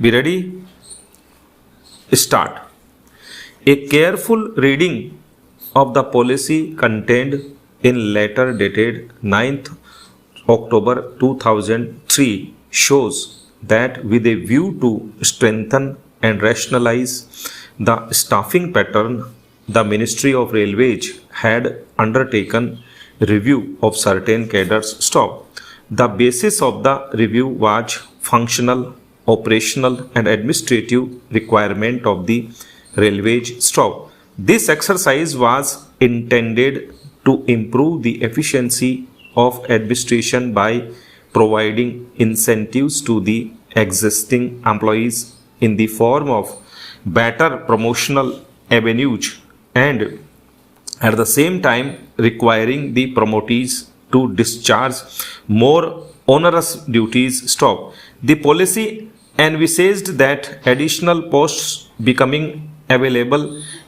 Be ready? Start. A careful reading of the policy contained in letter dated 9th October 2003 shows that with a view to strengthen and rationalize the staffing pattern, the Ministry of Railways had undertaken review of certain cadres staff. The basis of the review was functional, operational and administrative requirement of the railways staff. This exercise was intended to improve the efficiency of administration by providing incentives to the existing employees in the form of better promotional avenues and at the same time requiring the promotees to discharge more onerous duties staff. The policy envisaged that additional posts becoming available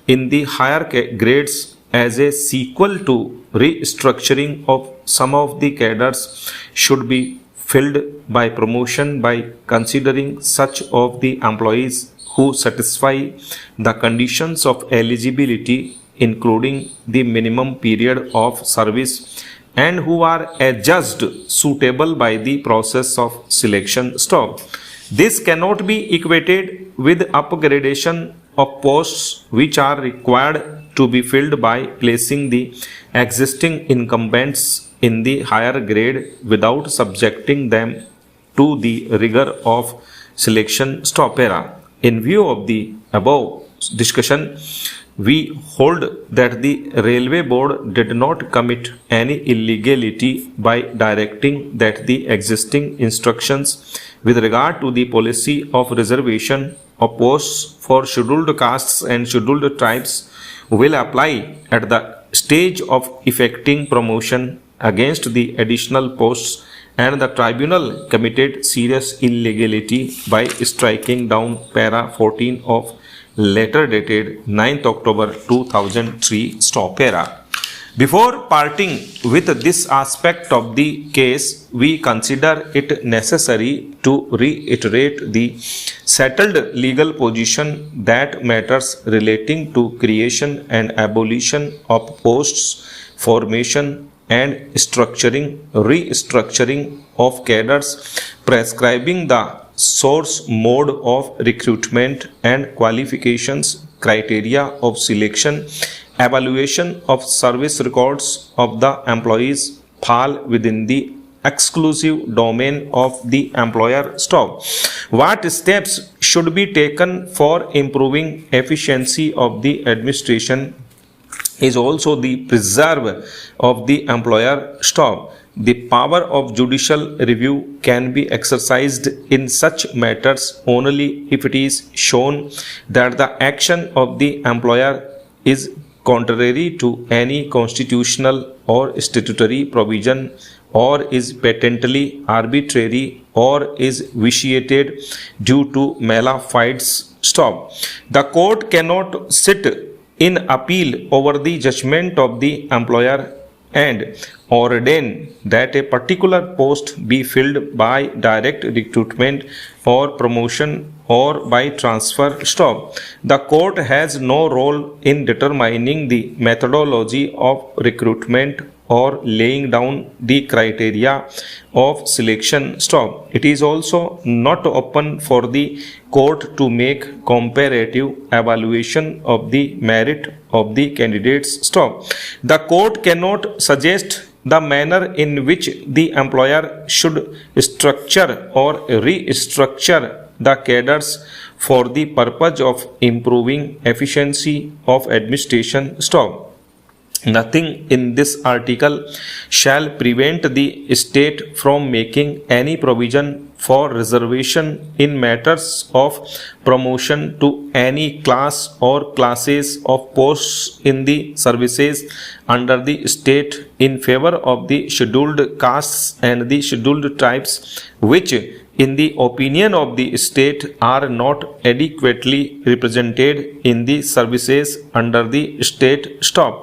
in the higher grades as a sequel to restructuring of some of the cadres should be filled by promotion by considering such of the employees who satisfy the conditions of eligibility, including the minimum period of service, and who are adjudged suitable by the process of selection staff. This cannot be equated with upgradation of posts which are required to be filled by placing the existing incumbents in the higher grade without subjecting them to the rigor of selection staff. In view of the above discussion, we hold that the Railway Board did not commit any illegality by directing that the existing instructions with regard to the policy of reservation of posts for scheduled castes and scheduled tribes will apply at the stage of effecting promotion against the additional posts, and the tribunal committed serious illegality by striking down para 14 of letter dated 9th October 2003 stop para. Before parting with this aspect of the case, we consider it necessary to reiterate the settled legal position that matters relating to creation and abolition of posts, formation and restructuring of cadres, prescribing the source mode of recruitment and qualifications, criteria of selection, evaluation of service records of the employees fall within the exclusive domain of the employer staff. What steps should be taken for improving efficiency of the administration is also the preserve of the employer staff. The power of judicial review can be exercised in such matters only if it is shown that the action of the employer is contrary to any constitutional or statutory provision, or is patently arbitrary, or is vitiated due to mala-fides staff. The court cannot sit in appeal over the judgment of the employer and ordain that a particular post be filled by direct recruitment or promotion or by transfer staff. The court has no role in determining the methodology of recruitment or laying down the criteria of selection staff. It is also not open for the court to make comparative evaluation of the merit of the candidates staff. The court cannot suggest the manner in which the employer should structure or restructure the cadres for the purpose of improving efficiency of administration staff. Nothing in this article shall prevent the state from making any provision for reservation in matters of promotion to any class or classes of posts in the services under the state in favor of the scheduled castes and the scheduled tribes, which in the opinion of the state are not adequately represented in the services under the state staff.